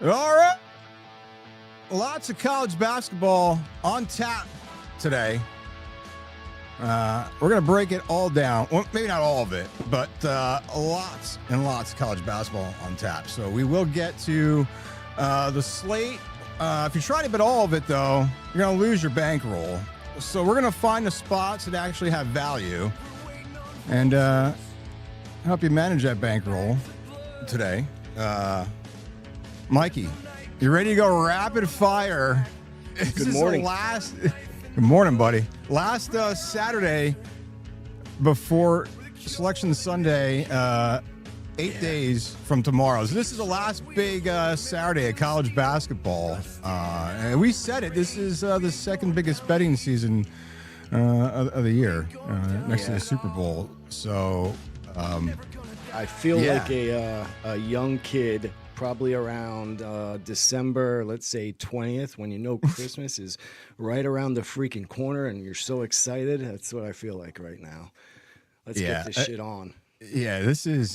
All right. Lots of college basketball on tap today. We're going to break it all down. Well, maybe not all of it, but lots and lots of college basketball on tap. So we will get to the slate. If you try to bet all of it, though, you're going to lose your bankroll. So we're going to find the spots that actually have value and help you manage that bankroll today. Mikey, you ready to go rapid fire? Good morning. Good morning, buddy. Last Saturday before Selection Sunday, 8 days from tomorrow. So this is the last big Saturday of college basketball. And we said it. This is the second biggest betting season of the year, next to the Super Bowl. So I feel like a young kid, probably around December, let's say 20th, when you know Christmas is right around the freaking corner and you're so excited. That's what I feel like right now. Let's get this shit on. Yeah, this is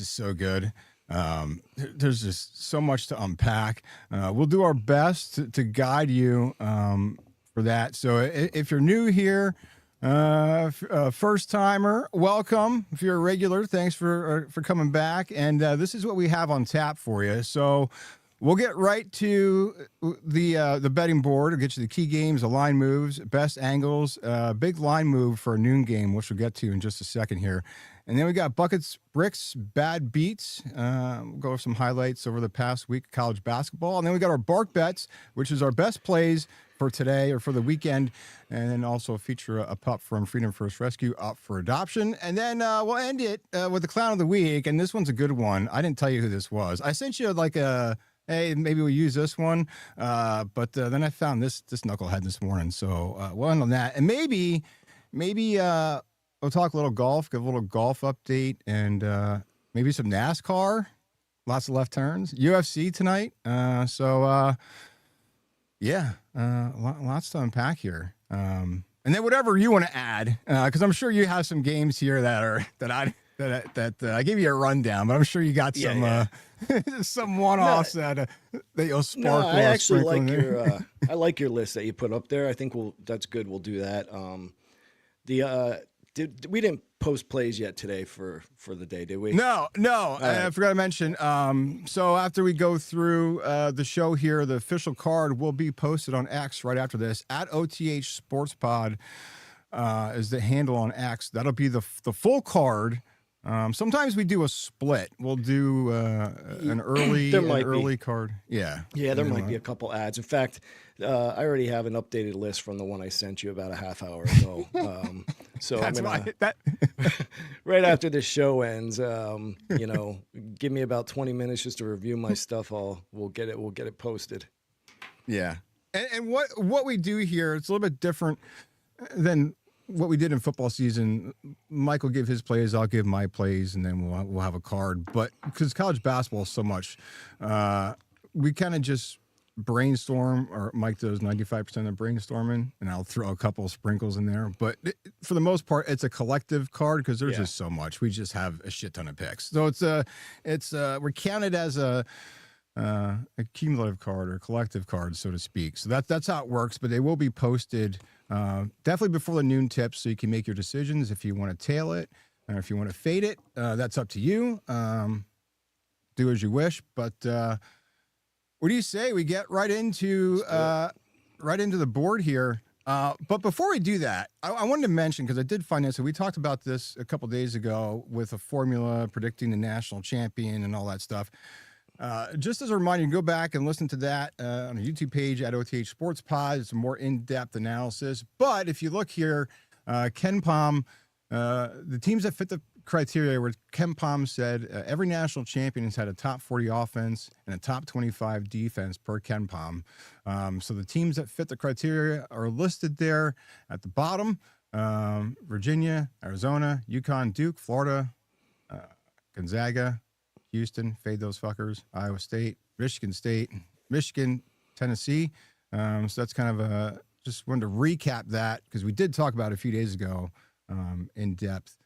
so good. There's just so much to unpack. We'll do our best to guide you for that. So if you're new here, first timer, welcome. If you're a regular, thanks for coming back. And this is what we have on tap for you. So we'll get right to the betting board. We'll get you the key games, the line moves, best angles, big line move for a noon game, which we'll get to in just a second here. And then we got buckets, bricks, bad beats. We'll go over some highlights over the past week of college basketball. And then we got our Bark Bets, which is our best plays for today or for the weekend. And then also feature a pup from Freedom First Rescue up for adoption. And then we'll end it with the Clown of the Week. And this one's a good one. I didn't tell you who this was. I sent you like hey, maybe we'll use this one. But then I found this knucklehead this morning. So we'll end on that. And maybe we'll talk a little golf, give a little golf update, and maybe some NASCAR. Lots of left turns. UFC tonight. Lots to unpack here. And then whatever you want to add, because I'm sure you have some games here that I gave you a rundown, but I'm sure you got some some one-offs that you'll spark. No, I actually like I like your list that you put up there. I think that's good. We'll do that. We didn't post plays yet today for the day, did we? No. I forgot to mention. So after we go through the show here, the official card will be posted on X right after this. At OTH Sports Pod is the handle on X. That'll be the full card. Sometimes we do a split. We'll do an early card. Yeah. Yeah, there might be a couple ads. In fact, I already have an updated list from the one I sent you about a half hour ago. So I'm gonna, right after this show ends, give me about 20 minutes just to review my stuff. We'll get it posted. Yeah. And what we do here, it's a little bit different than what we did in football season. Mike will give his plays, I'll give my plays, and then we'll have a card. But because college basketball is so much, we kind of just brainstorm, or Mike does 95% of brainstorming, and I'll throw a couple of sprinkles in there. But for the most part, it's a collective card because there's just so much. We just have a shit ton of picks. So we're counted as a cumulative card or collective card, so to speak. So that's how it works. But they will be posted definitely before the noon tips, so you can make your decisions if you want to tail it or if you want to fade it. That's up to you. Do as you wish. But what do you say we get right into the board here? But before we do that, I wanted to mention, because I did find this, and we talked about this a couple days ago with a formula predicting the national champion and all that stuff. Just as a reminder, you can go back and listen to that on the YouTube page at OTH Sports Pod. It's a more in-depth analysis. But if you look here, Ken Pom, the teams that fit the criteria where Ken Pom said every national champion has had a top 40 offense and a top 25 defense per Ken Pom. So the teams that fit the criteria are listed there at the bottom. Virginia, Arizona, UConn, Duke, Florida, Gonzaga, Houston, fade those fuckers, Iowa State, Michigan, Tennessee. So that's kind of just wanted to recap that because we did talk about it a few days ago in depth.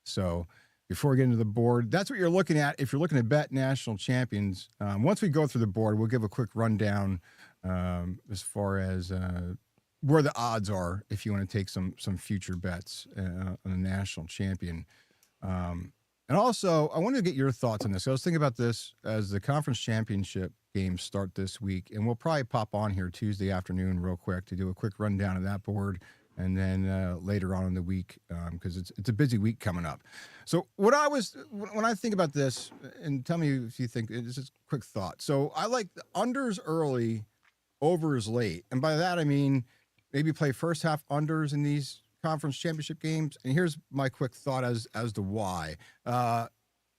So before we get into the board. That's what you're looking at if you're looking to bet national champions. Once we go through the board, we'll give a quick rundown as far as where the odds are if you want to take some future bets on a national champion. And also, I wanted to get your thoughts on this. I was thinking about this as the conference championship games start this week, and we'll probably pop on here Tuesday afternoon real quick to do a quick rundown of that board, and then later on in the week, because it's a busy week coming up. So when I think about this, and tell me if you think, this is a quick thought. So I like the unders early, overs late. And by that, I mean maybe play first half unders in these conference championship games. And here's my quick thought as to why.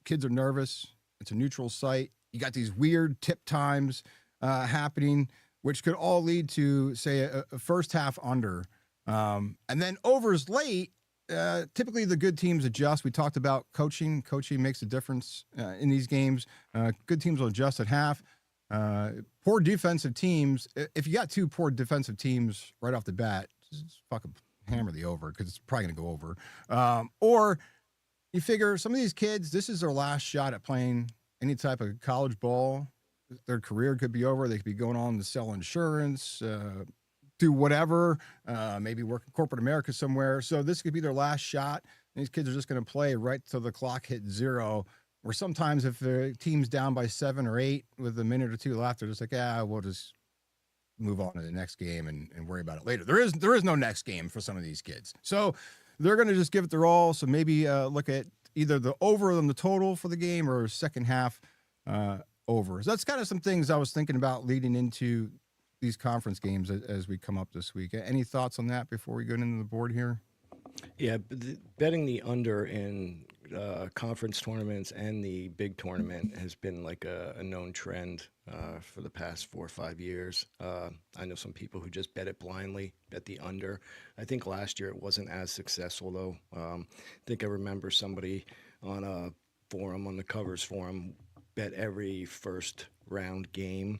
Kids are nervous. It's a neutral site. You got these weird tip times happening, which could all lead to, say, a first half under. And then overs late, typically the good teams adjust. We talked about coaching. Coaching makes a difference in these games. Good teams will adjust at half. Poor defensive teams, if you got two poor defensive teams right off the bat, just fucking hammer the over because it's probably going to go over. Or you figure some of these kids, this is their last shot at playing any type of college ball. Their career could be over. They could be going on to sell insurance, do whatever, maybe work in corporate America somewhere. So this could be their last shot. These kids are just going to play right till the clock hits zero. Or sometimes if the team's down by 7 or 8 with a minute or two left, they're just like, we'll just move on to the next game and worry about it later. There is no next game for some of these kids. So they're going to just give it their all. So maybe look at either the over on the total for the game or second half over. So that's kind of some things I was thinking about leading into these conference games as we come up this week. Any thoughts on that before we go into the board here? Yeah, betting the under in conference tournaments and the big tournament has been like a known trend for the past 4 or 5 years. I know some people who just bet it blindly, bet the under. I think last year it wasn't as successful, though. I think I remember somebody on a forum, on the Covers forum, bet every first round game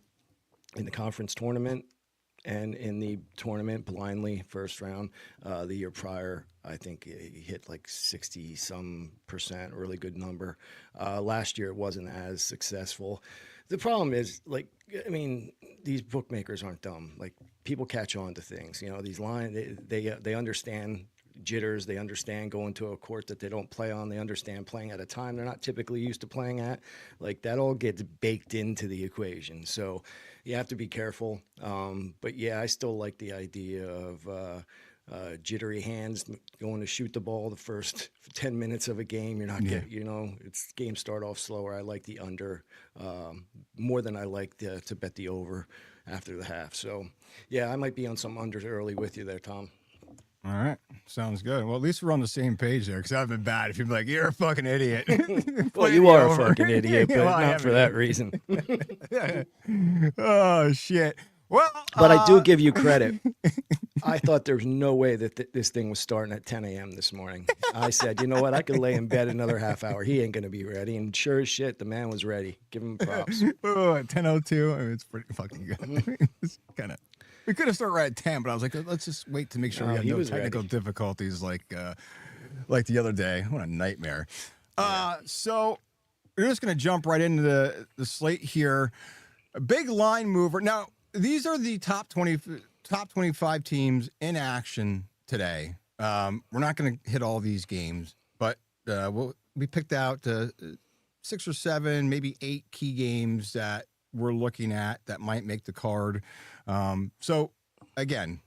in the conference tournament and in the tournament blindly first round. The year prior, I think he hit like 60-some%, really good number. Last year it wasn't as successful. The problem is, like, I mean, these bookmakers aren't dumb. Like, people catch on to things. You know, these lines, they understand jitters. They understand going to a court that they don't play on. They understand playing at a time they're not typically used to playing at. Like, that all gets baked into the equation. So you have to be careful. But yeah, I still like the idea of jittery hands going to shoot the ball the first 10 minutes of a game. You're not getting, it's games start off slower. I like the under more than I like to bet the over after the half. So yeah, I might be on some unders early with you there, Tom. All right. Sounds good. Well, at least we're on the same page there, because I've been bad if you're like, you're a fucking idiot. Well, you are a fucking idiot, but not for that reason. Oh, shit. Well, but I do give you credit. I thought there was no way that this thing was starting at 10 a.m. this morning. I said, you know what? I could lay in bed another half hour. He ain't going to be ready. And sure as shit, the man was ready. Give him props. Oh, at 10:02. I mean, it's pretty fucking good. It's kind of. We could have started right at 10, but I was like, let's just wait to make sure we have no technical difficulties like the other day. What a nightmare. So we're just going to jump right into the slate here. A big line mover. Now, these are the top 25 teams in action today. We're not going to hit all these games, but we picked out 6 or 7, maybe 8 key games that we're looking at that might make the card. So again,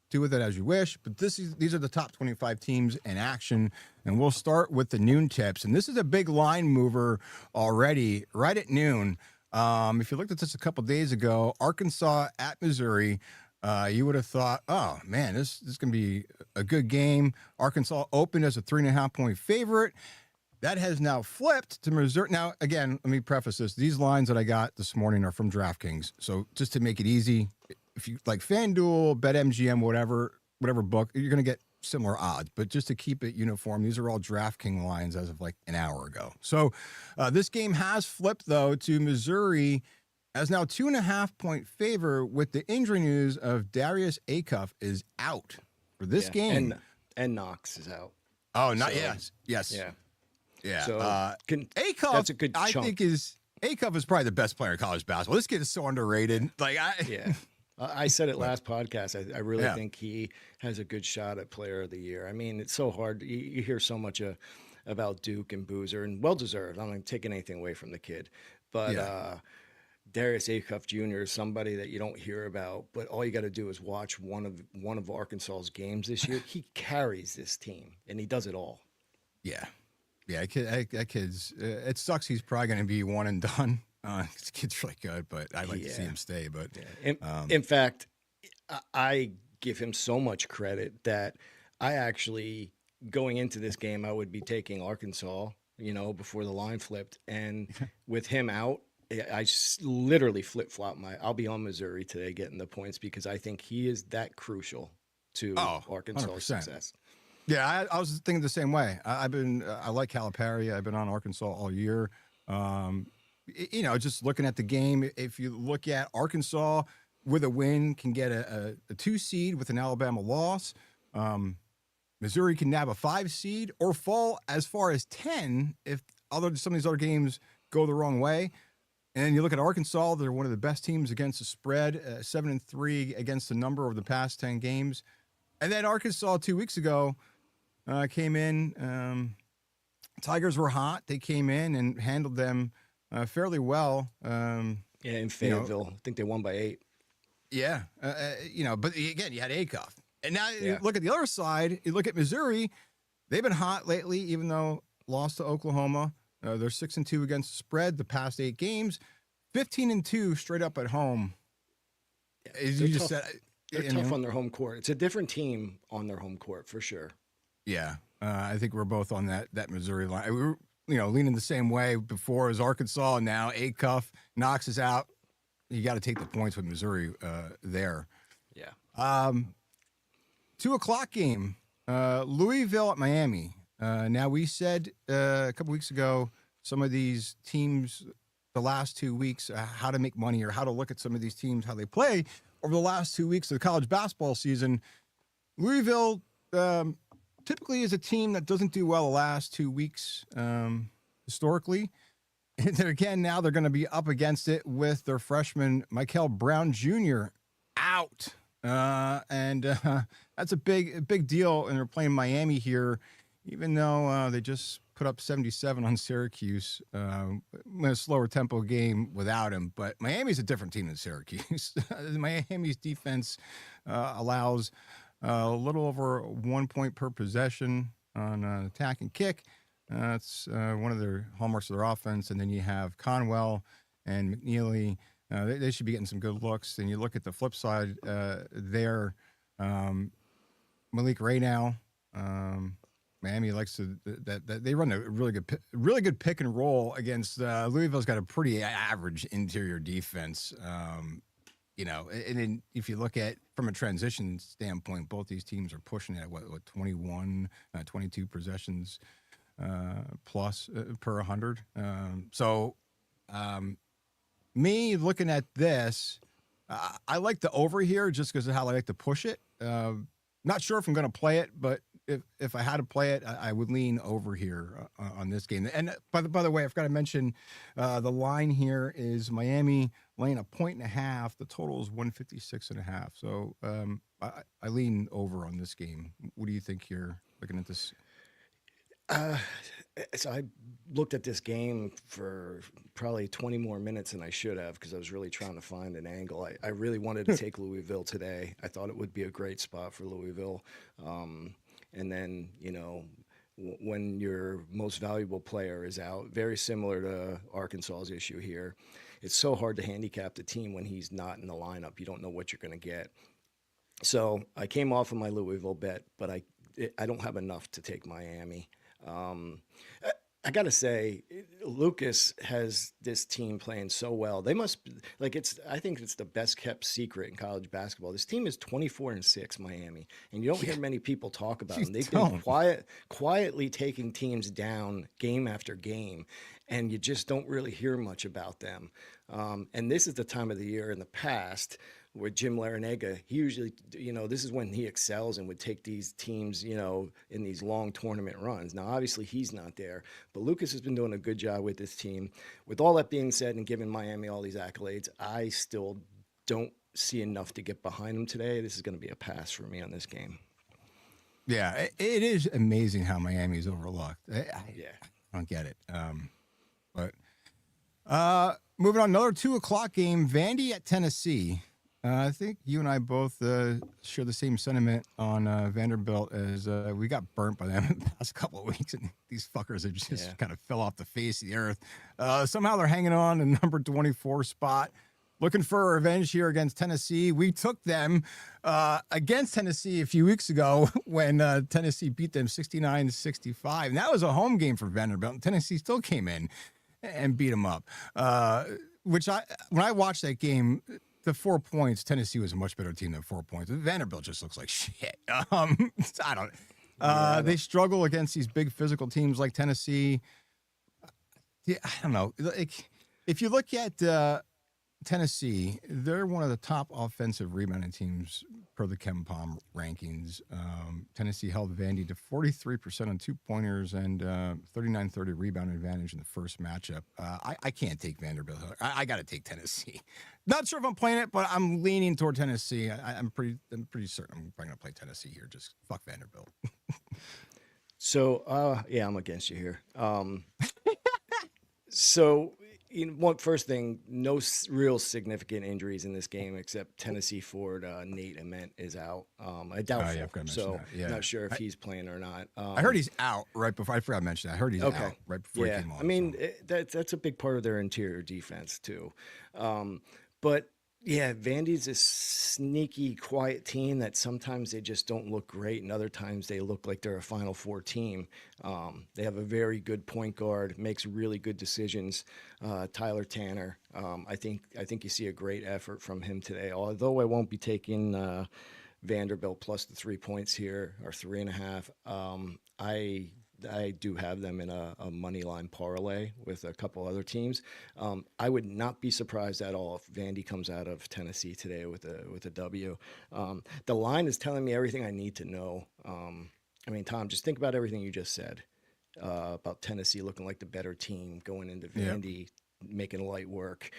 do with it as you wish, but these are the top 25 teams in action, and we'll start with the noon tips. And this is a big line mover already, right at noon. If you looked at this a couple days ago, Arkansas at Missouri, you would have thought, oh man, this is going to be a good game. Arkansas opened as a 3.5-point favorite. That has now flipped to Missouri. Now, again, let me preface this. These lines that I got this morning are from DraftKings. So just to make it easy, if you like FanDuel, BetMGM, whatever book, you're going to get similar odds. But just to keep it uniform, these are all DraftKings lines as of like an hour ago. So this game has flipped, though, to Missouri as now 2.5-point favor with the injury news of Darius Acuff is out for this game. And Knox is out. Oh, not yes. Yeah. Yeah. So Acuff, that's a good chunk. I think Acuff is probably the best player in college basketball. This kid is so underrated. Yeah. I said it last podcast. I really think he has a good shot at player of the year. I mean, it's so hard. You hear so much about Duke and Boozer, and well-deserved. I'm not taking anything away from the kid. But Darius Acuff Jr. is somebody that you don't hear about, but all you got to do is watch one of Arkansas's games this year. He carries this team, and he does it all. Yeah. Yeah, that kid's, it sucks he's probably going to be one and done. This kid's really good, but I'd like to see him stay. But in fact, I give him so much credit that I actually, going into this game, I would be taking Arkansas, before the line flipped. And with him out, I literally flip-flop I'll be on Missouri today getting the points because I think he is that crucial to Arkansas's success. Yeah, I was thinking the same way. I like Calipari. I've been on Arkansas all year. Just looking at the game, if you look at Arkansas with a win can get a 2 seed with an Alabama loss. Missouri can nab a 5 seed or fall as far as 10 if some of these other games go the wrong way. And you look at Arkansas, they're one of the best teams against the spread, 7-3 against the number over the past 10 games. And then Arkansas 2 weeks ago came in. Tigers were hot. They came in and handled them fairly well. In Fayetteville. I think they won by 8. Yeah. But again, you had Acuff. And now you look at the other side. You look at Missouri. They've been hot lately, even though lost to Oklahoma. They're 6-2 against the spread the past 8 games, 15-2 straight up at home. Yeah, as you just said, they're tough on their home court. It's a different team on their home court for sure. Yeah, I think we're both on that Missouri line. We were, leaning the same way before as Arkansas. And now Acuff knocks us out. You got to take the points with Missouri there. Yeah. 2:00 game, Louisville at Miami. Now, we said a couple weeks ago, some of these teams, the last 2 weeks, how to make money or how to look at some of these teams, how they play over the last 2 weeks of the college basketball season. Louisville typically is a team that doesn't do well the last 2 weeks historically. And then again, now they're going to be up against it with their freshman, Michael Brown Jr. out. That's a big deal. And they're playing Miami here. Even though they just put up 77 on Syracuse, in a slower tempo game without him. But Miami's a different team than Syracuse. Miami's defense allows a little over 1 point per possession on attack and kick. That's one of their hallmarks of their offense. And then you have Conwell and McNeely. They should be getting some good looks. And you look at the flip side there, Malik Raynow. Miami likes to that they run a really good pick and roll against Louisville's got a pretty average interior defense. And then if you look at from a transition standpoint, both these teams are pushing at what 21, 22 possessions plus per 100. Me looking at this, I like the over here just because of how I like to push it. Not sure if I'm going to play it, but if I had to play it, I would lean over here on this game. And by the way, I forgot to mention the line here is Miami laying 1.5. The total is 156.5. So I lean over on this game. What do you think here, looking at this? So I looked at this game for probably 20 more minutes than I should have because I was really trying to find an angle. I really wanted to take Louisville today. I thought it would be a great spot for Louisville. And then, when your most valuable player is out, very similar to Arkansas's issue here, it's so hard to handicap the team when he's not in the lineup. You don't know what you're going to get. So I came off of my Louisville bet, but I don't have enough to take Miami. I got to say, Lucas has this team playing so well. They must I think it's the best kept secret in college basketball. This team is 24-6, Miami, and you don't hear many people talk about them. They've been quietly taking teams down game after game, and you just don't really hear much about them. And this is the time of the year in the past with Jim Larinaga, he usually, this is when he excels and would take these teams, in these long tournament runs. Now, obviously, he's not there, but Lucas has been doing a good job with this team. With all that being said and giving Miami all these accolades, I still don't see enough to get behind him today. This is going to be a pass for me on this game. Yeah, it is amazing how Miami's overlooked. I don't get it. But moving on, another 2:00 game, Vandy at Tennessee. I think you and I both share the same sentiment on Vanderbilt as we got burnt by them in the past couple of weeks, and these fuckers have just kind of fell off the face of the earth. Somehow they're hanging on the number 24 spot, looking for revenge here against Tennessee. We took them against Tennessee a few weeks ago when Tennessee beat them 69-65, and that was a home game for Vanderbilt, and Tennessee still came in and beat them up. When I watched that game, the 4 points, Tennessee was a much better team than 4 points. Vanderbilt just looks like shit. They struggle against these big physical teams like Tennessee. Yeah, I don't know. Like, if you look at Tennessee, they're one of the top offensive rebounding teams per the KenPom rankings. Tennessee held Vandy to 43% on 2-pointers and 39-30 rebound advantage in the first matchup. I can't take Vanderbilt. I got to take Tennessee. Not sure if I'm playing it, but I'm leaning toward Tennessee. I'm pretty certain I'm probably going to play Tennessee here. Just fuck Vanderbilt. So, I'm against you here. So, first thing, no real significant injuries in this game except Tennessee forward Nate Ament is out. I doubt so. Not sure if he's playing or not. I heard he's out right before. I forgot to mention that. I heard he's out right before he came on. I mean, that's a big part of their interior defense too. But yeah, Vandy's a sneaky, quiet team that sometimes they just don't look great, and other times they look like they're a Final Four team. They have a very good point guard, makes really good decisions. Tyler Tanner, I think you see a great effort from him today. Although I won't be taking Vanderbilt plus the 3 points here, or 3.5. I do have them in a money line parlay with a couple other teams. I would not be surprised at all if Vandy comes out of Tennessee today with a W. The line is telling me everything I need to know. I mean, Tom, just think about everything you just said about Tennessee looking like the better team going into Vandy, making light work,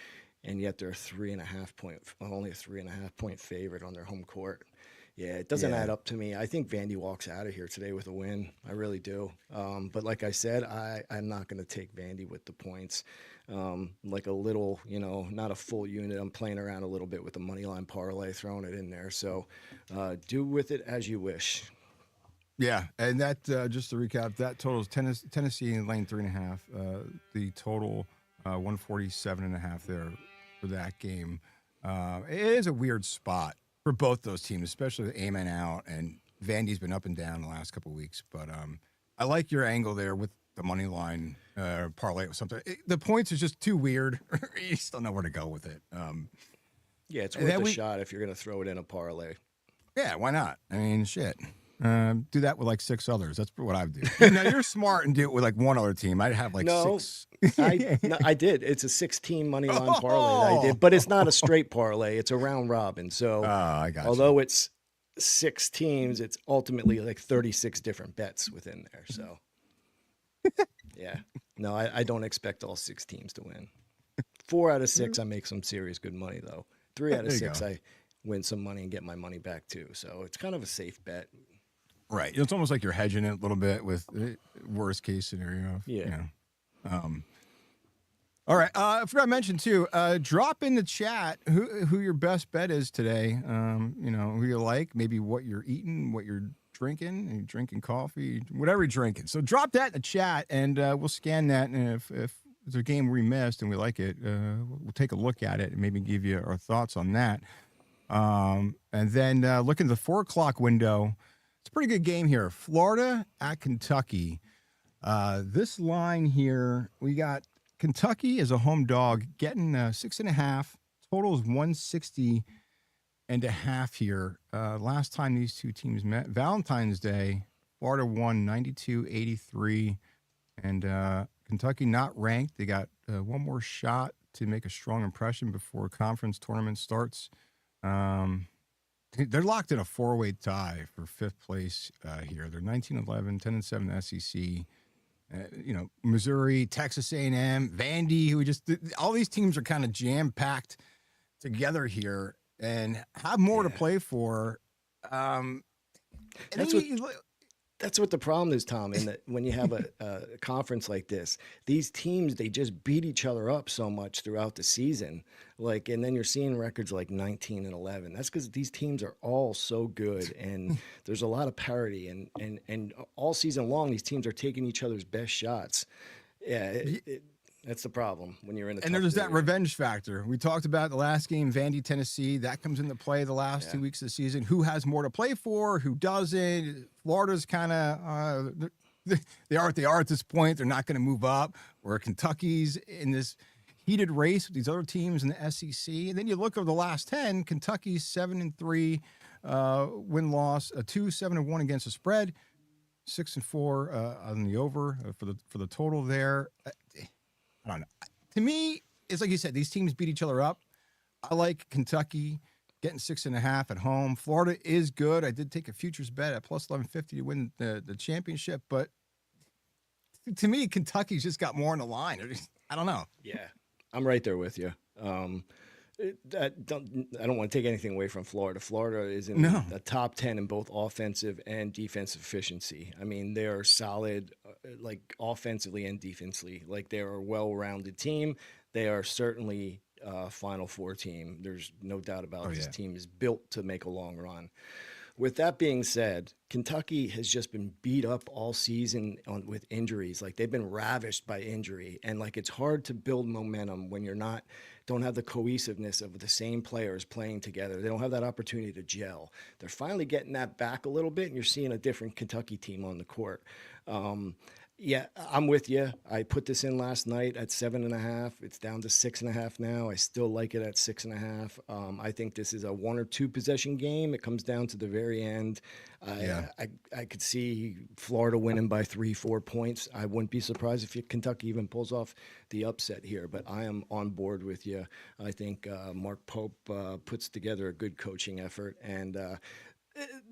and yet they're only a 3.5 point favorite on their home court. Yeah, it doesn't add up to me. I think Vandy walks out of here today with a win. I really do. But like I said, I'm not going to take Vandy with the points. Like a little, not a full unit. I'm playing around a little bit with the money line parlay, throwing it in there. So do with it as you wish. Yeah, and that just to recap, that totals Tennessee in lane 3.5. The total 147.5 there for that game. It is a weird spot for both those teams, especially with Amen out, and Vandy's been up and down the last couple of weeks. But I like your angle there with the money line parlay or something. The points is just too weird. You just don't know where to go with it. It's worth a shot if you're going to throw it in a parlay. Yeah, why not? I mean, shit. Do that with like 6 others. That's what I would do. Now you're smart and do it with like one other team. I'd have like 6. I did. It's a 6-team money line parlay that I did, but it's not a straight parlay. It's a round robin. So although it's 6 teams, it's ultimately like 36 different bets within there. So I don't expect all 6 teams to win. 4 out of 6, I make some serious good money though. 3 out of 6, I win some money and get my money back too. So it's kind of a safe bet. Right. It's almost like you're hedging it a little bit with worst case scenario. Yeah. All right. I forgot to mention too, drop in the chat who your best bet is today. Who you like, maybe what you're eating, what you're drinking. Are you drinking coffee, whatever you're drinking. So drop that in the chat and we'll scan that. And if it's a game we missed and we like it, we'll take a look at it and maybe give you our thoughts on that. And then look into the 4:00 window. It's a pretty good game here. Florida at Kentucky. This line here, we got Kentucky as a home dog getting 6.5. Total is 160.5 here. Last time these two teams met, Valentine's Day, Florida won 92-83. And Kentucky not ranked. They got one more shot to make a strong impression before conference tournament starts They're locked in a 4-way tie for 5th place here. They're 19-11, 10-7 SEC. Missouri, Texas A&M, Vandy, who just all these teams are kind of jam packed together here and have more to play for. That's what the problem is, Tom. In that when you have a conference like this, these teams, they just beat each other up so much throughout the season. And then you're seeing records like 19-11. That's because these teams are all so good, and there's a lot of parity. And all season long, these teams are taking each other's best shots. Yeah, that's the problem when you're in the. And there's that revenge factor. We talked about the last game, Vandy, Tennessee. That comes into play the last 2 weeks of the season. Who has more to play for? Who doesn't? Florida's kind of they are what they are at this point. They're not going to move up. Where Kentucky's in this heated race with these other teams in the SEC. And then you look over the last 10. Kentucky's 7-3 win-loss, 2-7-1 against the spread, 6-4 on the over for the total there. I don't know. To me, it's like you said, these teams beat each other up. I like Kentucky getting 6.5 at home. Florida is good. I did take a futures bet at plus 1150 to win the championship, but to me, Kentucky's just got more on the line. I don't know. Yeah, I'm right there with you. I don't want to take anything away from Florida. Florida is in the top 10 in both offensive and defensive efficiency. I mean, they are solid, offensively and defensively. They are a well-rounded team. They are certainly a Final Four team. There's no doubt about this team is built to make a long run. With that being said, Kentucky has just been beat up all season with injuries. They've been ravished by injury, and it's hard to build momentum when you're don't have the cohesiveness of the same players playing together. They don't have that opportunity to gel. They're finally getting that back a little bit, and you're seeing a different Kentucky team on the court. Yeah, I'm with you. I put this in last night at 7.5. It's down to 6.5 now. I still like it at 6.5. I think this is a 1 or 2 possession game. It comes down to the very end. I could see Florida winning by 3-4 points. I wouldn't be surprised if Kentucky even pulls off the upset here, but I am on board with you. I think Mark Pope puts together a good coaching effort, and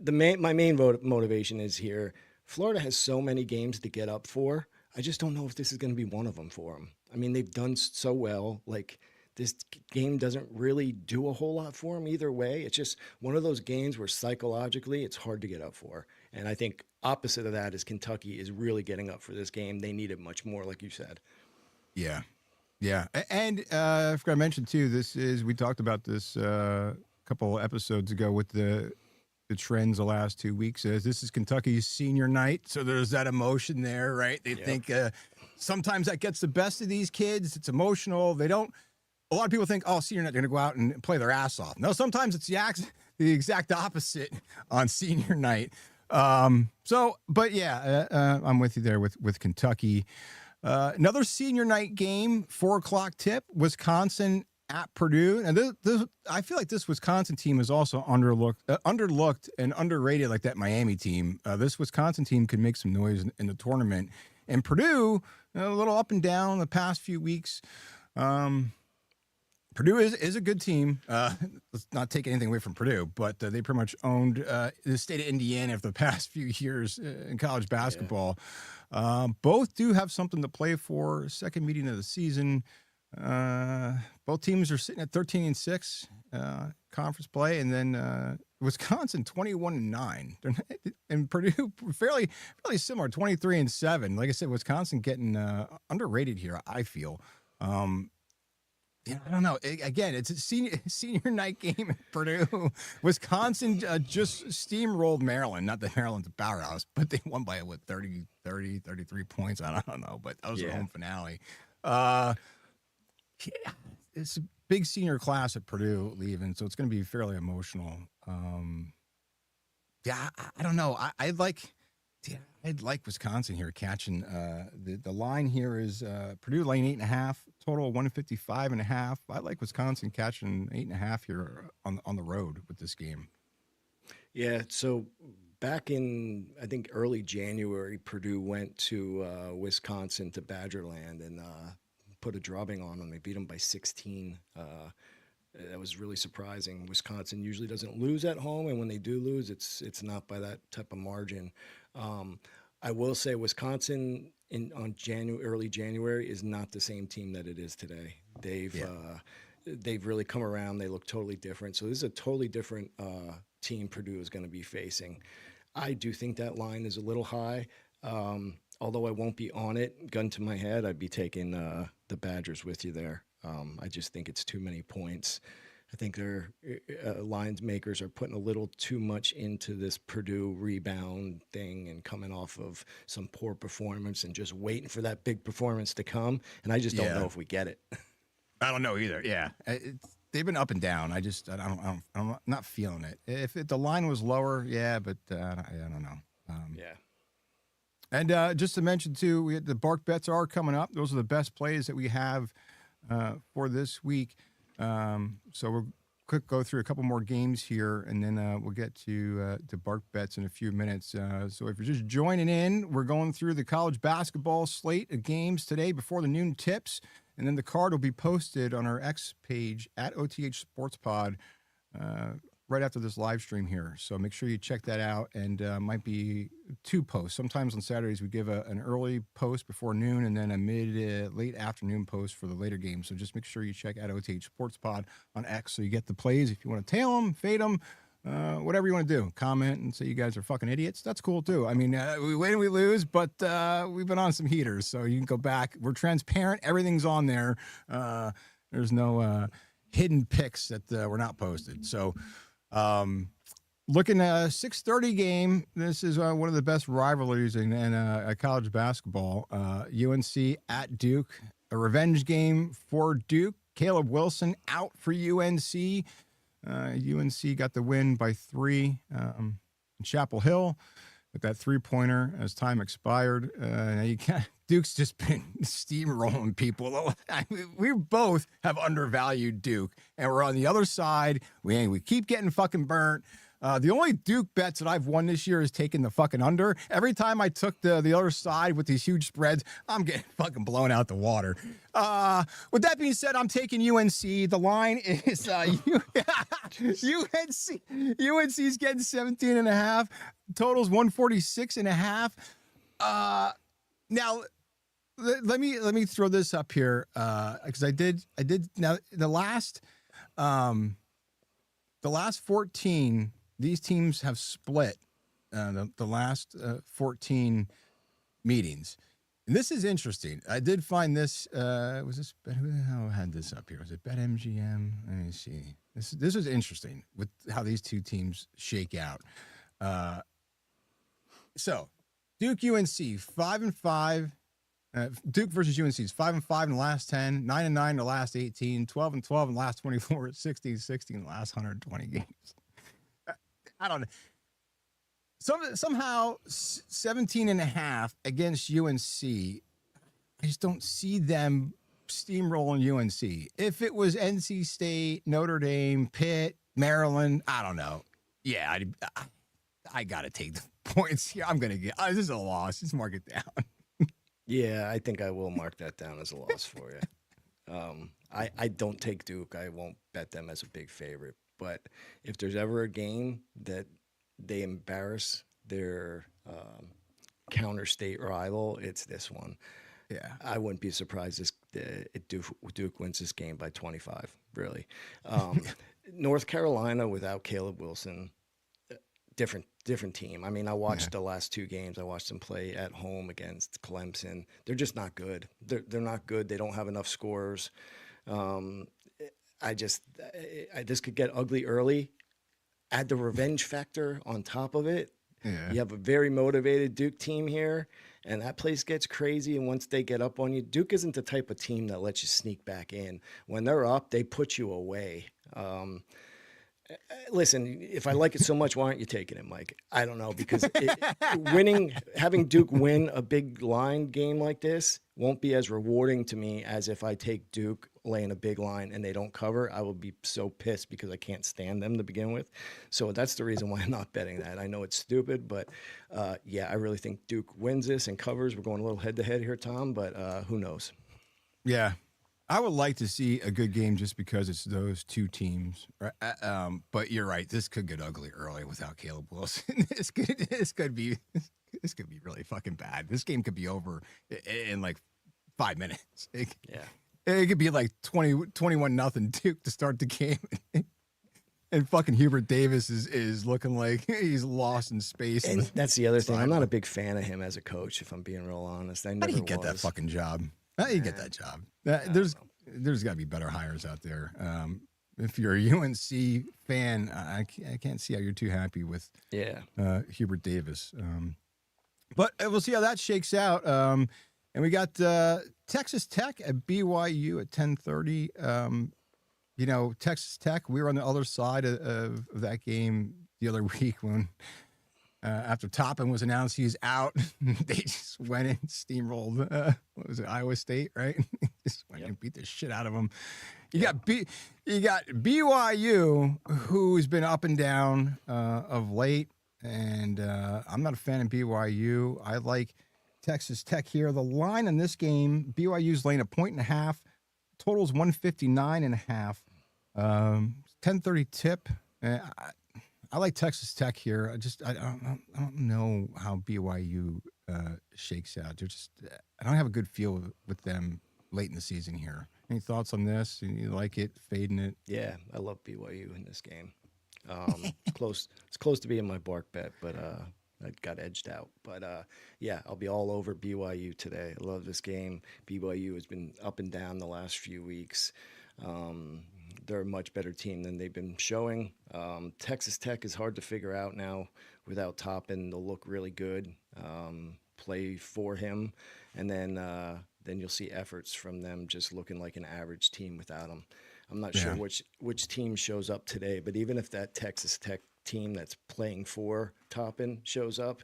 my main motivation is here. Florida has so many games to get up for. I just don't know if this is going to be one of them for them. I mean, they've done so well. This game doesn't really do a whole lot for them either way. It's just one of those games where psychologically it's hard to get up for. And I think opposite of that is Kentucky is really getting up for this game. They need it much more, like you said. Yeah. Yeah. And I forgot to mention, too, we talked about this a couple episodes ago with the trends the last 2 weeks. This is Kentucky's senior night, so there's that emotion there, right? They think sometimes that gets the best of these kids. It's emotional. A lot of people think, senior night, they're going to go out and play their ass off. No, sometimes it's the exact opposite on senior night. I'm with you there with Kentucky. Another senior night game, 4:00 tip, Wisconsin at Purdue. And I feel like this Wisconsin team is also underlooked and underrated, like that Miami team. This Wisconsin team could make some noise in the tournament. And Purdue, a little up and down the past few weeks. Purdue is a good team. Let's not take anything away from Purdue, but they pretty much owned the state of Indiana for the past few years in college basketball. Both do have something to play for. Second meeting of the season. Both teams are sitting at 13-6 conference play, and then Wisconsin 21-9, and Purdue fairly similar, 23-7. Like I said, Wisconsin getting underrated here, I feel. I don't know. Again, it's a senior night game at Purdue. Wisconsin just steamrolled Maryland. Not that Maryland's a powerhouse, but they won by 33 points. I don't know, but that was the home finale. It's a big senior class at Purdue leaving, so it's going to be fairly emotional. I don't know. I'd like Wisconsin here catching. The line here is Purdue laying 8.5, total 155.5. I like Wisconsin catching 8.5 here on the road with this game. Yeah. So back in, I think, early January, Purdue went to Wisconsin to Badgerland and put a drubbing on them. They beat them by 16. That was really surprising. Wisconsin usually doesn't lose at home, and when they do lose, it's not by that type of margin. I will say Wisconsin early January is not the same team that it is today. They've really come around. They look totally different. So this is a totally different team Purdue is going to be facing. I do think that line is a little high. Although I won't be on it, gun to my head, I'd be taking the Badgers with you there. I just think it's too many points. I think their lines makers are putting a little too much into this Purdue rebound thing and coming off of some poor performance and just waiting for that big performance to come. And I just don't know if we get it. I don't know either. Yeah, they've been up and down. I'm not feeling it. If the line was lower, yeah, but I don't know. Yeah. And just to mention too, the Bark Bets are coming up. Those are the best plays that we have for this week. So we'll quick go through a couple more games here, and then we'll get to Bark Bets in a few minutes. So if you're just joining in, we're going through the college basketball slate of games today before the noon tips, and then the card will be posted on our X page at OTH Sports Pod right after this live stream here. So make sure you check that out, and might be 2 posts. Sometimes on Saturdays we give an early post before noon and then a late afternoon post for the later games. So just make sure you check out OTH Sports Pod on X so you get the plays. If you want to tail them, fade them, whatever you want to do, comment and say you guys are fucking idiots. That's cool too. I mean, we win, we lose, but we've been on some heaters, so you can go back. We're transparent. Everything's on there. There's no hidden picks that were not posted. So looking at a 6:30 game. This is one of the best rivalries in college basketball. UNC at Duke, a revenge game for Duke. Caleb Wilson out for UNC. UNC got the win by 3 in Chapel Hill with that 3-pointer as time expired. Duke's just been steamrolling people. I mean, we both have undervalued Duke, and we're on the other side. We keep getting fucking burnt. The only Duke bets that I've won this year is taking the fucking under. Every time I took the other side with these huge spreads, I'm getting fucking blown out the water. With that being said, I'm taking UNC. The line is UNC's getting 17.5. Total's 146.5. Now, let me throw this up here because I did now the last 14. These teams have split the last 14 meetings. And this is interesting. I did find this. Was this? Who the hell had this up here? Was it BetMGM? Let me see. This was interesting with how these two teams shake out. So Duke UNC 5-5. Duke versus UNC is 5-5 in the last 10, 9-9 in the last 18, 12-12 in the last 24, 16-16 in the last 120 games. I don't know. Somehow 17.5 against UNC. I just don't see them steamrolling UNC. If it was NC State, Notre Dame, Pitt, Maryland, I don't know. Yeah, I got to take the points here. I'm going to get this is a loss. Just mark it down. Yeah, I think I will mark that down as a loss for you. I don't take Duke. I won't bet them as a big favorite. But if there's ever a game that they embarrass their counter-state rival, it's this one. Yeah, I wouldn't be surprised if Duke wins this game by 25, really. North Carolina without Caleb Wilson, different team. I mean, I watched the last 2 games. I watched them play at home against Clemson. They're just not good. They're not good. They don't have enough scorers. This could get ugly early. Add the revenge factor on top of it. Yeah. You have a very motivated Duke team here, and that place gets crazy. And once they get up on you, Duke isn't the type of team that lets you sneak back in. When they're up, they put you away. Listen, if I like it so much, why aren't you taking it, Mike? I don't know, because having Duke win a big line game like this won't be as rewarding to me as if I take Duke laying a big line and they don't cover. I will be so pissed because I can't stand them to begin with. So that's the reason why I'm not betting that. I know it's stupid, but I really think Duke wins this and covers. We're going a little head-to-head here, Tom, but who knows? Yeah. I would like to see a good game just because it's those two teams. Right? But you're right. This could get ugly early without Caleb Wilson. This could be really fucking bad. This game could be over in like 5 minutes. It could be like 21-0 Duke to start the game. And fucking Hubert Davis is looking like he's lost in space. And that's the other thing. I'm not a big fan of him as a coach, if I'm being real honest. I never How do you get that fucking job? How do you get that job? There's got to be better hires out there. If you're a UNC fan, I can't see how you're too happy with Hubert Davis. But we'll see how that shakes out. And we got Texas Tech at BYU at 10:30. Texas Tech, we were on the other side of that game the other week when after Toppin was announced he's out, they just went and steamrolled, what was it, Iowa State, right? Just went and beat the shit out of them. You got BYU, who's been up and down of late, and I'm not a fan of BYU. I like Texas Tech here. The line in this game, BYU's laying 1.5. Total's 159.5. 10:30 tip. I like Texas Tech here. I don't know how BYU shakes out. I don't have a good feel with them late in the season here. Any thoughts on this? You like it, fading it? Yeah, I love BYU in this game. It's close to being my bark bet, but I got edged out. But I'll be all over BYU today. I love this game. BYU has been up and down the last few weeks. They're a much better team than they've been showing. Texas Tech is hard to figure out now without Toppin. They'll look really good. Play for him, and then you'll see efforts from them just looking like an average team without him. I'm not sure which team shows up today, but even if that Texas Tech team that's playing for Toppin shows up,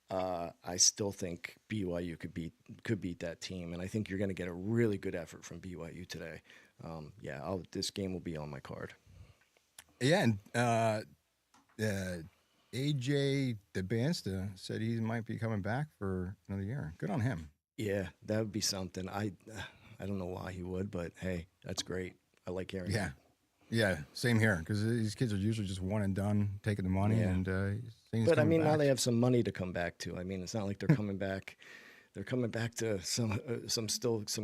I still think BYU could beat that team, and I think you're going to get a really good effort from BYU today. This game will be on my card. Yeah, and AJ DeBansta said he might be coming back for another year. Good on him. Yeah, that would be something. I don't know why he would, but hey, that's great. I like hearing it. Yeah, same here, because these kids are usually just one and done, taking the money. And but I mean, now they have some money to come back to. I mean, it's not like they're coming back. They're coming back to some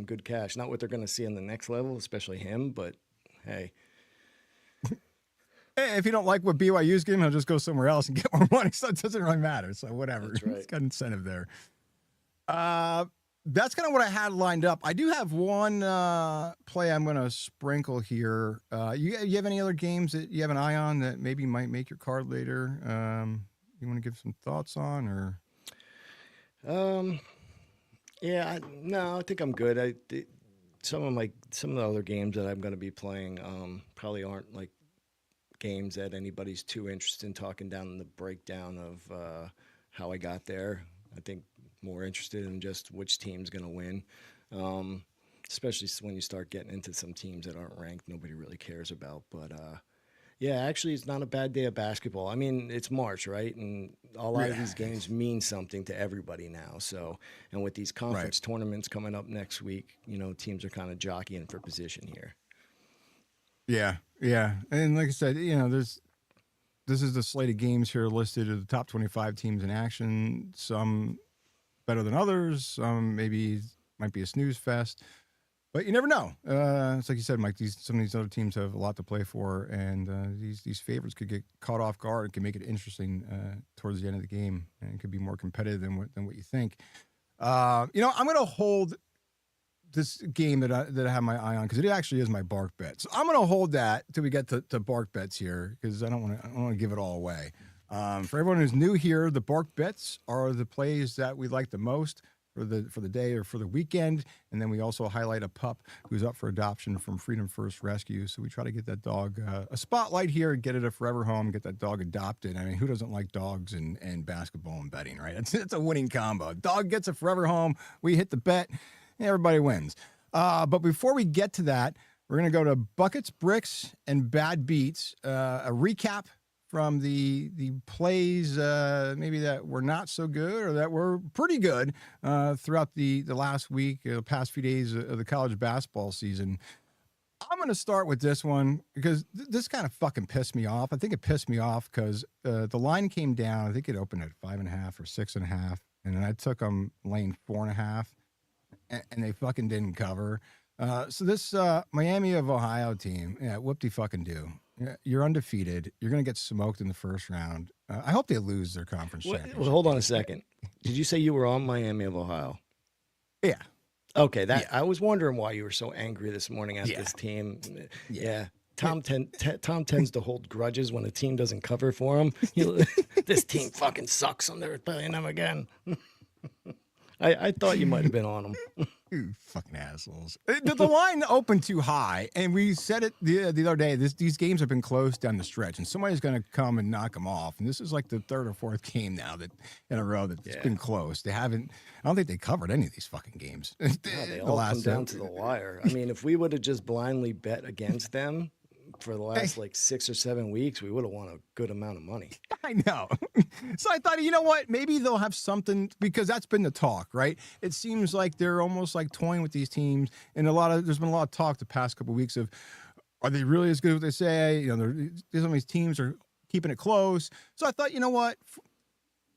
good cash. Not what they're going to see on the next level, especially him. But hey, if you don't like what BYU's getting, he'll just go somewhere else and get more money. So it doesn't really matter. So whatever. That's right. It's got incentive there. That's kind of what I had lined up. I do have one play I'm going to sprinkle here. You have any other games that you have an eye on that maybe might make your card later? You want to give some thoughts on, or? I think I'm good. Some of the other games that I'm going to be playing probably aren't like games that anybody's too interested in talking down the breakdown of how I got there. I think more interested in just which team's going to win, especially when you start getting into some teams that aren't ranked, nobody really cares about. But actually, it's not a bad day of basketball. I mean, it's March, right? And a lot of these games mean something to everybody now. So, and with these conference tournaments coming up next week, teams are kind of jockeying for position here. Yeah. And like I said, this is the slate of games here listed as the top 25 teams in action. Some better than others. Some maybe might be a snooze fest. But you never know. It's like you said, Mike, some of these other teams have a lot to play for, and these favorites could get caught off guard. It can make it interesting towards the end of the game, and it could be more competitive than what you think. I'm going to hold this game that I have my eye on because it actually is my bark bet. So I'm going to hold that till we get to bark bets here because I don't want to give it all away. For everyone who's new here, the bark bets are the plays that we like the most for the day or for the weekend, and then we also highlight a pup who's up for adoption from Freedom First Rescue. So we try to get that dog a spotlight here, get it a forever home, get that dog adopted. I mean, who doesn't like dogs and basketball and betting, right? It's a winning combo. Dog gets a forever home. We hit the bet. Everybody wins. But before we get to that, we're going to go to Buckets, Bricks, and Bad Beats. A recap from the plays maybe that were not so good or that were pretty good throughout the last week, the past few days of the college basketball season. I'm going to start with this one because this kind of fucking pissed me off. I think it pissed me off because the line came down. I think it opened at 5.5 or 6.5. And then I took them lane 4.5 and they fucking didn't cover. So this Miami of Ohio team, whoop-de-fucking-do. You're undefeated. You're going to get smoked in the first round. I hope they lose their conference championship. Well, hold on a second. Did you say you were on Miami of Ohio? Yeah. Okay, I was wondering why you were so angry this morning at this team. Yeah. Tom tends to hold grudges when a team doesn't cover for him. This team fucking sucks. I'm never playing them again. I thought you might have been on them. You fucking assholes. The line opened too high, and we said it the other day. These games have been close down the stretch, and somebody's going to come and knock them off. And this is like the third or fourth game now that in a row that's been close. They haven't. I don't think they covered any of these fucking games. No, they all come down to the wire. I mean, if we would have just blindly bet against them for the last 6 or 7 weeks, we would have won a good amount of money. I know. So I thought, you know what? Maybe they'll have something because that's been the talk, right? It seems like they're almost like toying with these teams, and there's been a lot of talk the past couple of weeks of, are they really as good as what they say? You know, some of these teams are keeping it close. So I thought, you know what?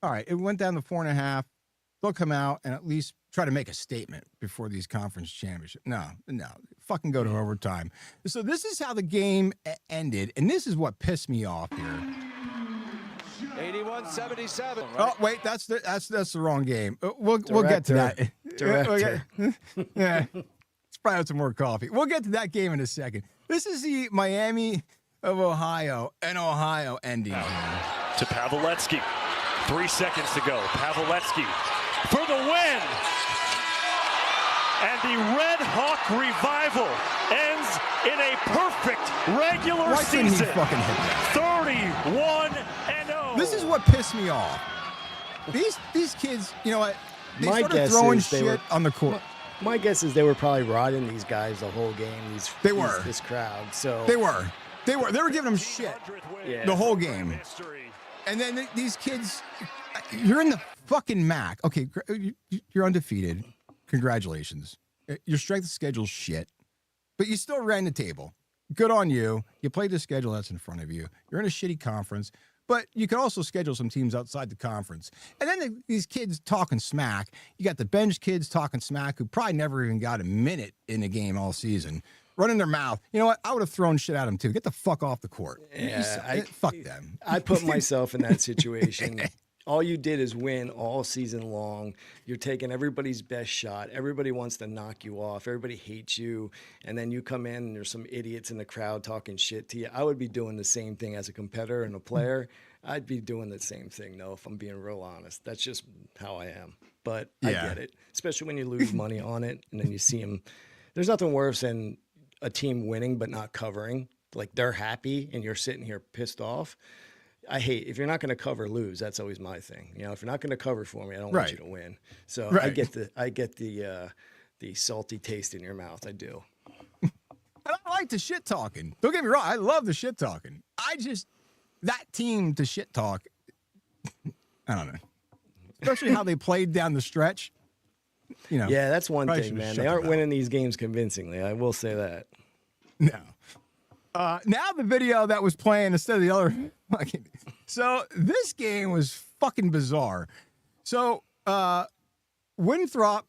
All right, it went down to 4.5. They'll come out and at least try to make a statement before these conference championships. No, fucking go to overtime. So this is how the game ended, and this is what pissed me off here. 81-77. Right? Oh wait, that's the wrong game. We'll get to that. Director. Yeah, let's probably have some more coffee. We'll get to that game in a second. This is the Miami of Ohio and Ohio ending here. To Pavlovetsky. 3 seconds to go. Pavlovetsky for the win. And the Red Hawk revival ends in a perfect regular season. 31-0. This is what pissed me off. These kids, you know what? They started throwing shit on the court. My guess is they were probably riding these guys the whole game. This crowd. So they were giving them shit the whole game. And then these kids, you're in the fucking MAC. Okay, you're undefeated. Congratulations. Your strength of schedule's shit, but you still ran the table. Good on you. You played the schedule that's in front of you. You're in a shitty conference, but you can also schedule some teams outside the conference. And then these kids talking smack. You got the bench kids talking smack who probably never even got a minute in a game all season, running their mouth. You know what? I would have thrown shit at them too. Get the fuck off the court. Yeah, fuck them. I put myself in that situation. All you did is win all season long. You're taking everybody's best shot. Everybody wants to knock you off. Everybody hates you. And then you come in and there's some idiots in the crowd talking shit to you. I would be doing the same thing as a competitor and a player. I'd be doing the same thing, though, if I'm being real honest. That's just how I am. But I get it, especially when you lose money on it and then you see them. There's nothing worse than a team winning but not covering. Like they're happy and you're sitting here pissed off. I hate if you're not going to cover, lose. That's always my thing. You know, if you're not going to cover for me, I don't want you to win. So I get the salty taste in your mouth. I do. I like the shit talking. Don't get me wrong. I love the shit talking. That team to shit talk. I don't know, especially how they played down the stretch. You know. Yeah, that's one thing, man. They aren't winning these games convincingly. I will say that. No. Now the video that was playing instead of the other. So this game was fucking bizarre. So Winthrop,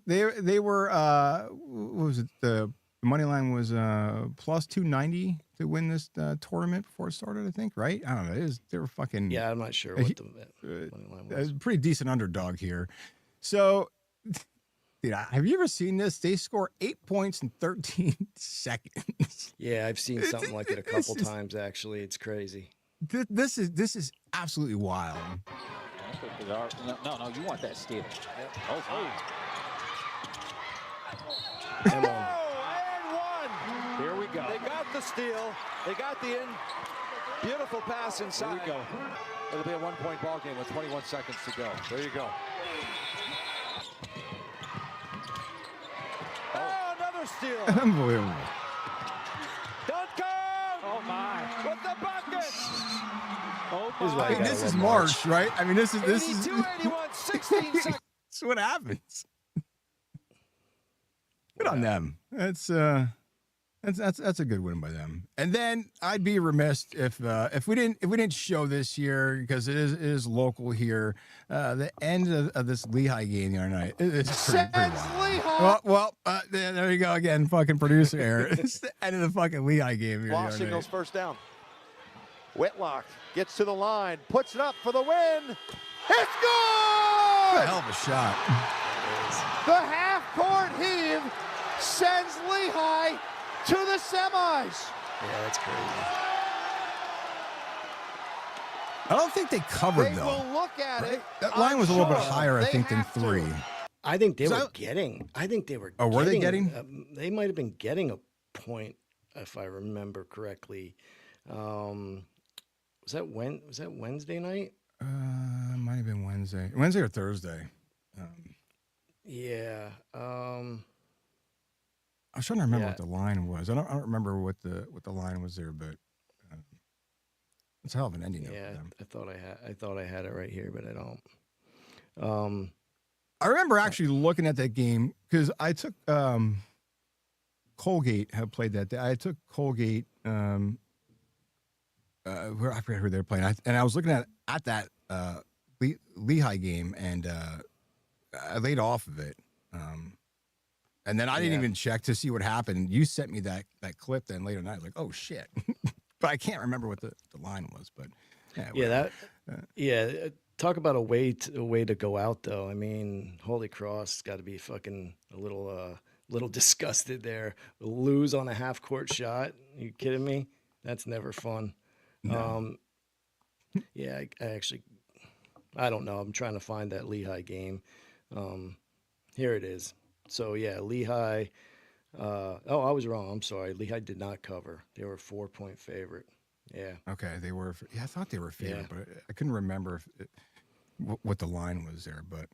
they were what was it? The money line was plus 290 to win this tournament before it started. I think, right? I don't know. They were fucking. Yeah, I'm not sure what the money line was. It was a pretty decent underdog here. So. Yeah, have you ever seen this? They score 8 points in 13 seconds. Yeah, I've seen something like it a couple times. Actually, it's crazy. This is absolutely wild. No, you want that steal. Yep. Oh, Come on. And one. Here we go. They got the steal. They got the beautiful pass inside. Here we go. It'll be a 1-point ball game with 21 seconds to go. There you go. Steal. Unbelievable. Duncan! Oh my. With the bucket! I mean, this is March, right? I mean, this is 82-81, 16 seconds. That's what happens. Good on them. That's a good win by them. And then I'd be remiss if we didn't show this here because it is local here. The end of this Lehigh game the other night. It's pretty wild. Well, there you go again, fucking producer error. It's the end of the fucking Lehigh game here. Loss signals first down. Whitlock gets to the line, puts it up for the win. It's good! What a hell of a shot. The half-court heave sends Lehigh to the semis. Yeah, that's crazy. I don't think they covered They though. will look at it. That line was a little bit sure. higher, I They think, than have to. 3. I think they were getting. Oh, were they getting? They might have been getting a point, if I remember correctly. Was that Wednesday night? Might have been Wednesday or Thursday. Yeah. I was trying to remember what the line was. I don't remember what the line was there, but it's a hell of an ending. Yeah, I thought I had it right here, but I don't. I remember actually looking at that game because I took Colgate had played that day. I took Colgate. Where I forget who they were playing, and I was looking at that Lehigh game, and I laid off of it. And then I didn't even check to see what happened. You sent me that clip then later night. Like, oh shit! But I can't remember what the line was. But talk about a way to go out though. I mean, Holy Cross got to be fucking a little disgusted there. Lose on a half court shot. You kidding me? That's never fun. No. I actually, I don't know. I'm trying to find that Lehigh game. Here it is. So yeah, Lehigh. I was wrong. I'm sorry. Lehigh did not cover. They were a 4-point favorite. Yeah. Okay, they were. Yeah, I thought they were favorite, but I couldn't remember what the line was there. But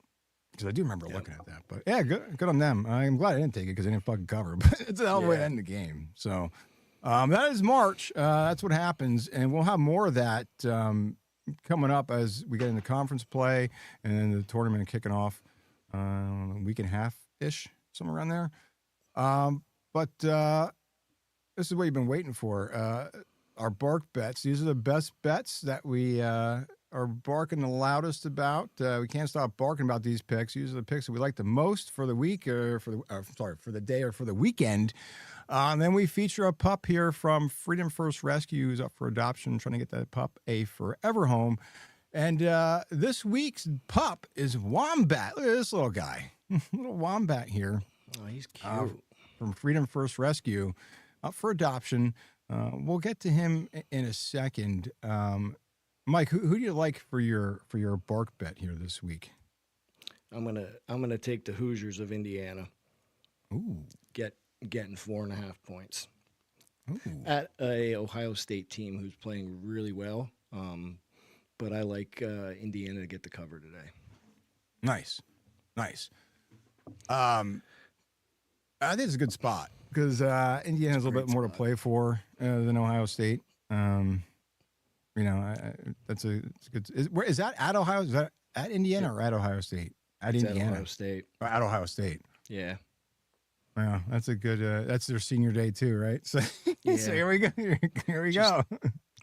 because I do remember looking at that. But yeah, good on them. I'm glad I didn't take it because they didn't fucking cover. But it's a hell of a way to end the game. So that is March. That's what happens, and we'll have more of that coming up as we get into conference play and then the tournament kicking off a week and a half ish, somewhere around there. But this is what you've been waiting for. Our bark bets. These are the best bets that we are barking the loudest about. We can't stop barking about these picks. These are the picks that we like the most for the week, or for the day, or for the weekend. And then we feature a pup here from Freedom First Rescue, who's up for adoption, trying to get that pup a forever home. And this week's pup is Wombat. Look at this little guy, little Wombat here. Oh, he's cute. From Freedom First Rescue, up for adoption. We'll get to him in a second. Mike, who do you like for your bark bet here this week? I'm gonna take the Hoosiers of Indiana. Ooh, getting 4.5 points. Ooh. At a Ohio State team who's playing really well. But I like Indiana to get the cover today. Nice. I think it's a good spot because Indiana has a little bit more to play for than Ohio State. It's good. Is that at Ohio? Is that at Indiana or at Ohio State? At Indiana. At Ohio State. At Ohio State. Yeah. Wow, that's a good. That's their senior day too, right? So, so here we go. Here we go.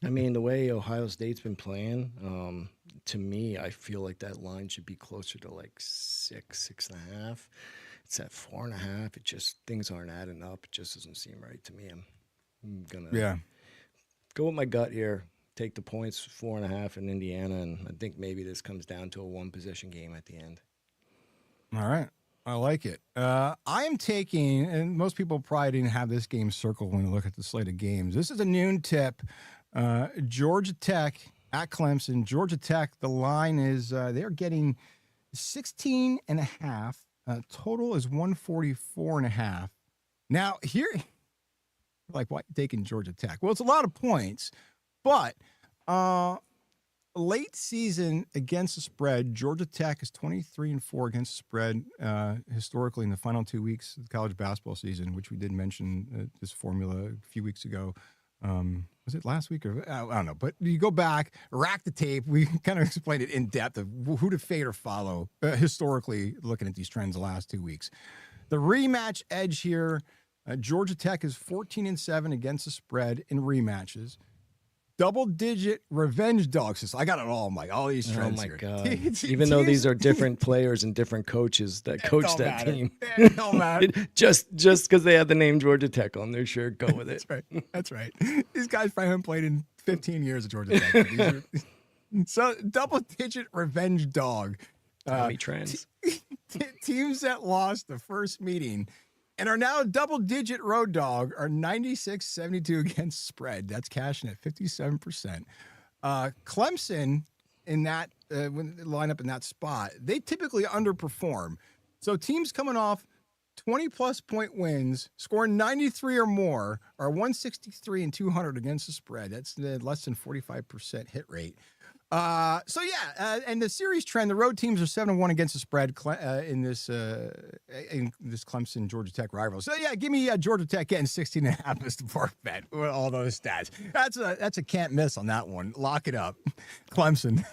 I mean, the way Ohio State's been playing, to me, I feel like that line should be closer to like 6.5. It's at 4.5. It just, things aren't adding up. It just doesn't seem right to me. I'm gonna go with my gut here. Take the points, 4.5 in Indiana, and I think maybe this comes down to a one-possession game at the end. All right. I like it. I am taking, and most people probably didn't have this game circled when you look at the slate of games. This is a noon tip. Georgia Tech at Clemson. Georgia Tech, the line is they're getting 16.5. Total is 144.5. Now, here, like, why taking Georgia Tech? Well, it's a lot of points, but late season against the spread, Georgia Tech is 23-4 against the spread historically in the final 2 weeks of the college basketball season, which we did mention this formula a few weeks ago Was it last week or I don't know? But you go back, rack the tape. We kind of explained it in depth of who to fade or follow historically, looking at these trends the last 2 weeks. The rematch edge here. Georgia Tech is 14-7 against the spread in rematches. Double-digit revenge dogs. I got it all, Mike. All these trends here. Oh, my God. Even though these are different players and different coaches that coach that team. It don't matter. Just because they have the name Georgia Tech on their shirt, go with it. That's right. These guys probably haven't played in 15 years at Georgia Tech. So, double-digit revenge dog. Tommy trends. Teams that lost the first meeting and are now a double-digit road dog are 96-72 against spread. That's cashing at 57%. Clemson in that when they line up in that spot, they typically underperform. So teams coming off 20-plus point wins, scoring 93 or more, are 163 and 200 against the spread. That's less than 45% hit rate. And the series trend, the road teams are 7-1 against the spread in this Clemson Georgia Tech rival. So yeah, give me Georgia Tech getting 16.5 as the park bet with all those stats. That's a can't miss on that one. Lock it up, Clemson.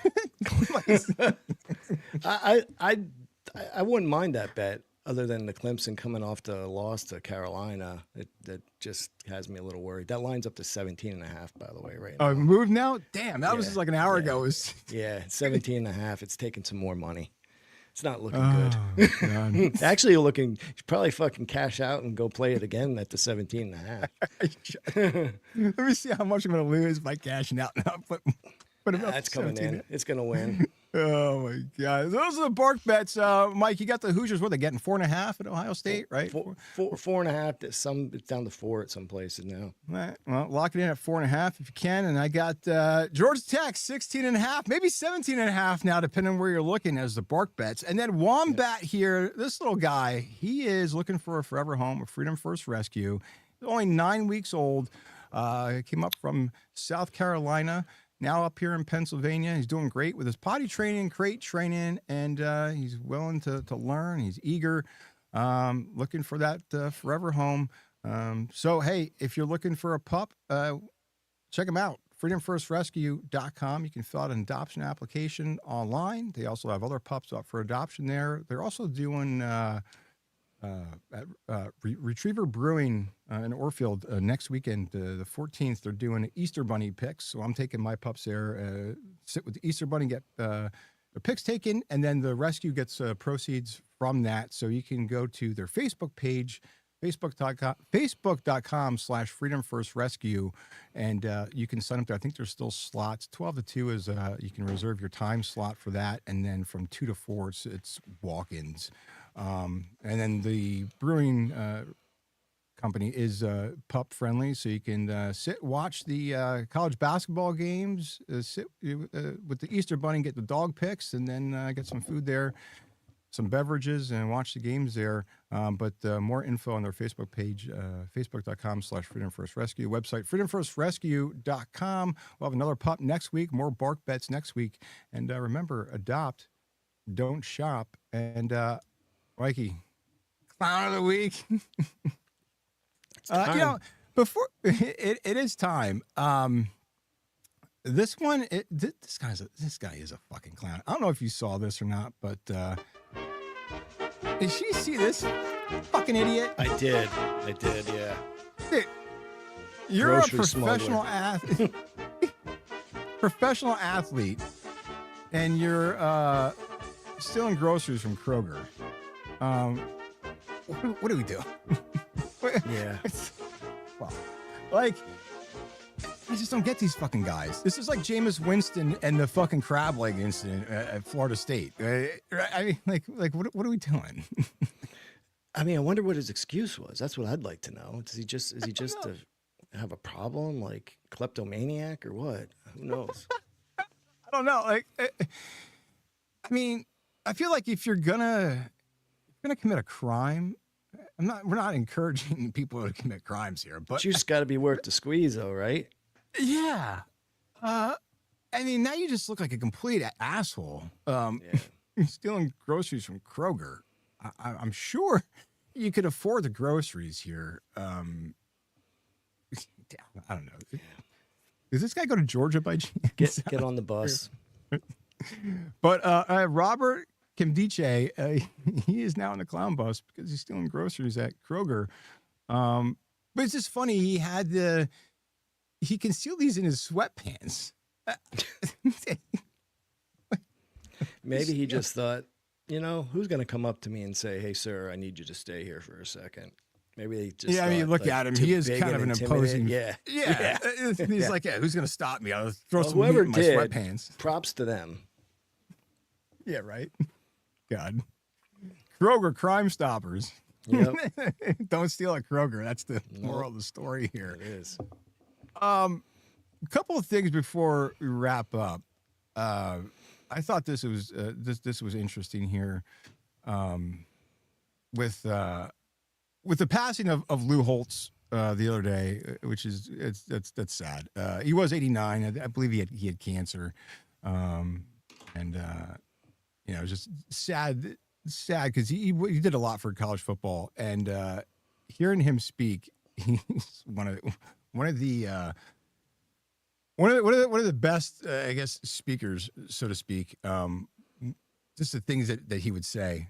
I wouldn't mind that bet. Other than the Clemson coming off the loss to Carolina, that just has me a little worried. That line's up to 17.5, by the way, right now. Oh, moved now? Damn, that was just like an hour ago. Yeah, 17.5. It's taking some more money. It's not looking good. Actually, you should probably fucking cash out and go play it again at the 17.5. Let me see how much I'm going to lose by cashing out now. That's coming in. It's going to win. Oh my God! Those are the bark bets, Mike. You got the Hoosiers. What are they getting? 4.5 at Ohio State, right? 4.5. It's down to 4 at some places now. All right. Well, lock it in at 4.5 if you can. And I got Georgia Tech 16.5, maybe 17.5 now, depending on where you're looking as the bark bets. And then Wombat here, this little guy, he is looking for a forever home, a Freedom First Rescue. He's only 9 weeks old. Came up from South Carolina. Now up here in Pennsylvania, he's doing great with his potty training, crate training, and he's willing to learn. He's eager, looking for that forever home. So, hey, if you're looking for a pup, check them out. FreedomFirstRescue.com. You can fill out an adoption application online. They also have other pups up for adoption there. They're also doing at Retriever Brewing in Orfield next weekend, the 14th. They're doing Easter Bunny picks, so I'm taking my pups there. Sit with the Easter Bunny, get the picks taken, and then the rescue gets proceeds from that. So you can go to their Facebook page, facebook.com/Freedom First Rescue, and you can sign up there. I think there's still slots. 12 to 2 is you can reserve your time slot for that, and then from 2 to 4 it's walk-ins. And then the brewing company is pup friendly, so you can watch the college basketball games, sit with the Easter Bunny, get the dog picks, and then get some food there, some beverages, and watch the games there. But more info on their Facebook page, facebook.com/Freedom First Rescue, website freedomfirstrescue.com. We'll have another pup next week, more bark bets next week. And remember, adopt, don't shop. And Mikey, clown of the week. Before it is time. This one, this guy is a fucking clown. I don't know if you saw this or not, but did you see this fucking idiot? I did, yeah. Dude, you're a professional athlete. Professional athlete, and you're stealing groceries from Kroger. What do we do? Yeah. Well, like, I just don't get these fucking guys. This is like Jameis Winston and the fucking crab leg incident at Florida State. I mean, like, what are we doing? I mean, I wonder what his excuse was. That's what I'd like to know. Is he just have a problem, like kleptomaniac or what? Who knows? I don't know. Like, I mean, I feel like if you're gonna commit a crime, we're not encouraging people to commit crimes here, but you just got to be worth the squeeze, though, right? Yeah. I mean, now you just look like a complete asshole. You're stealing groceries from Kroger. I'm sure you could afford the groceries here. I don't know. Does this guy go to Georgia by chance? Get on the bus. But Robert Kimdiche, he is now on the clown bus because he's stealing groceries at Kroger. But it's just funny. He concealed these in his sweatpants. Maybe he just thought, who's going to come up to me and say, "Hey, sir, I need you to stay here for a second." Maybe they just. Yeah, I mean, look at him. He is kind of an imposing. Yeah. He's like, who's going to stop me? I'll throw some whoever meat in my did, sweatpants. Props to them. Yeah, right. God. Kroger Crime Stoppers. Yep. Don't steal at Kroger. That's the moral of the story here. It is. A couple of things before we wrap up. I thought this was interesting here, with the passing of Lou Holtz the other day, which is that's sad. He was 89. I believe he had cancer, and it was just sad because he did a lot for college football, and hearing him speak, he's one of the best, I guess, speakers, so to speak. Just the things that he would say.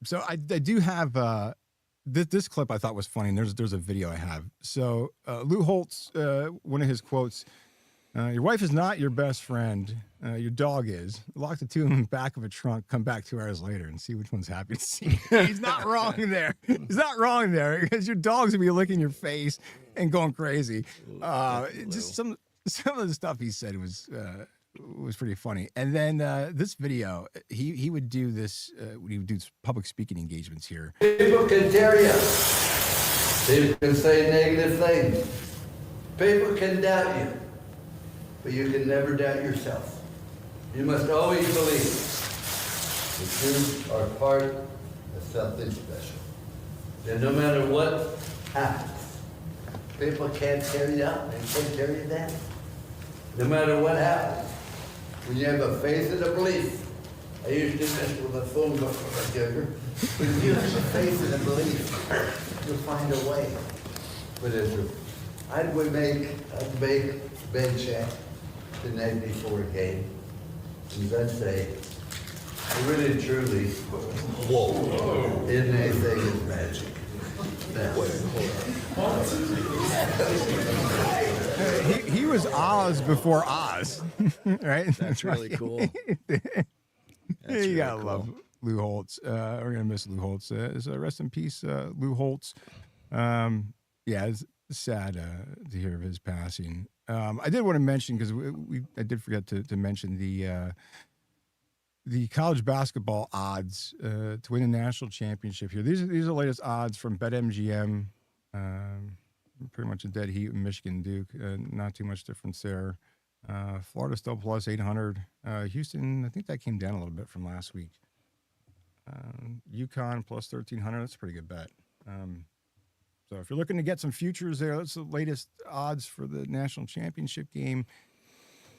So I do have this clip I thought was funny. And there's a video I have. So Lou Holtz, one of his quotes: "Your wife is not your best friend. Your dog is. Lock the two of them in the back of a trunk. Come back 2 hours later and see which one's happy to see." He's not wrong there. He's not wrong there, because your dog's gonna be licking your face and going crazy. Just some of the stuff he said was pretty funny. And then this video, he would do this when he would do public speaking engagements here. People can tear you. People can say negative things. People can doubt you. But you can never doubt yourself. You must always believe that you are part of something special. And no matter what happens, people can't tear you up, they can't tear you down. No matter what happens, when you have a faith and a belief, I used to do this with a phone book when I was younger. When you have a faith and a belief, you'll find a way. But I'd make Ben check the night before a game. And I'd say, I really truly, in anything is magic. He was Oz before Oz, right? That's really cool. You gotta love Lou Holtz. We're gonna miss Lou Holtz. So rest in peace, Lou Holtz. It's sad to hear of his passing. I did want to mention, because I did forget to mention the college basketball odds to win a national championship here. These are the latest odds from BetMGM. Pretty much a dead heat with Michigan, Duke. Not too much difference there. Florida still plus 800. Houston, I think that came down a little bit from last week. UConn plus 1,300. That's a pretty good bet. So if you're looking to get some futures there, that's the latest odds for the national championship game.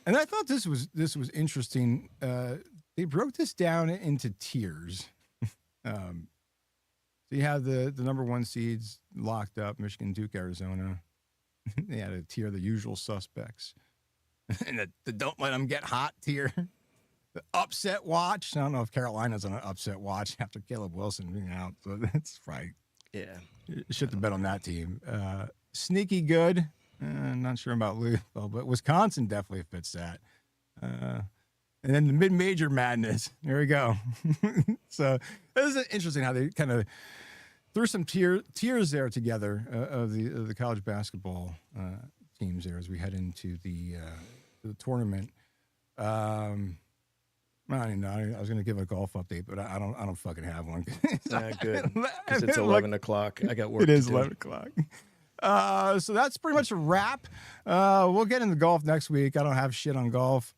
And I thought this was interesting. They broke this down into tiers. So you have the number one seeds locked up: Michigan, Duke, Arizona. They had a tier, the usual suspects, and the don't let them get hot tier. The upset watch. I don't know if Carolina's on an upset watch after Caleb Wilson being out, so that's right. Yeah. Shit the bet on that team. Sneaky good. Not sure about Louisville, but Wisconsin definitely fits that. And then the mid-major madness. There we go. So this is interesting how they kind of threw some tiers there together of the college basketball teams there as we head into the tournament. I don't even know. I was going to give a golf update, but I don't fucking have one. Good. Because it's 11 o'clock. I got work. It is 11 o'clock. So that's pretty much a wrap. We'll get into golf next week. I don't have shit on golf.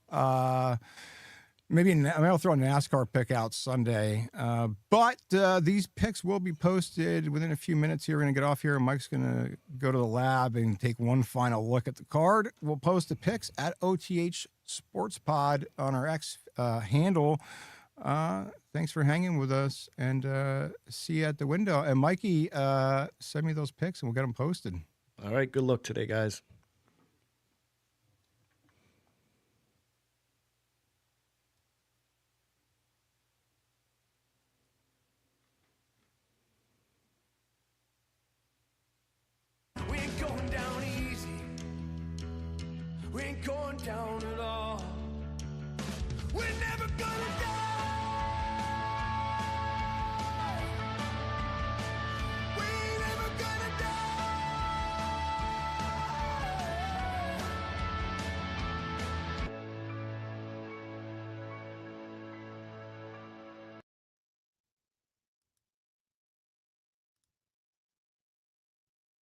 Maybe I'll throw a NASCAR pick out Sunday. But these picks will be posted within a few minutes here. We're going to get off here. Mike's going to go to the lab and take one final look at the card. We'll post the picks at OTH Sports Pod on our X handle. Thanks for hanging with us, and see you at the window. And Mikey, send me those picks and we'll get them posted. All right. Good luck today, guys. We ain't going down easy. We ain't going down at all. We're never gonna die.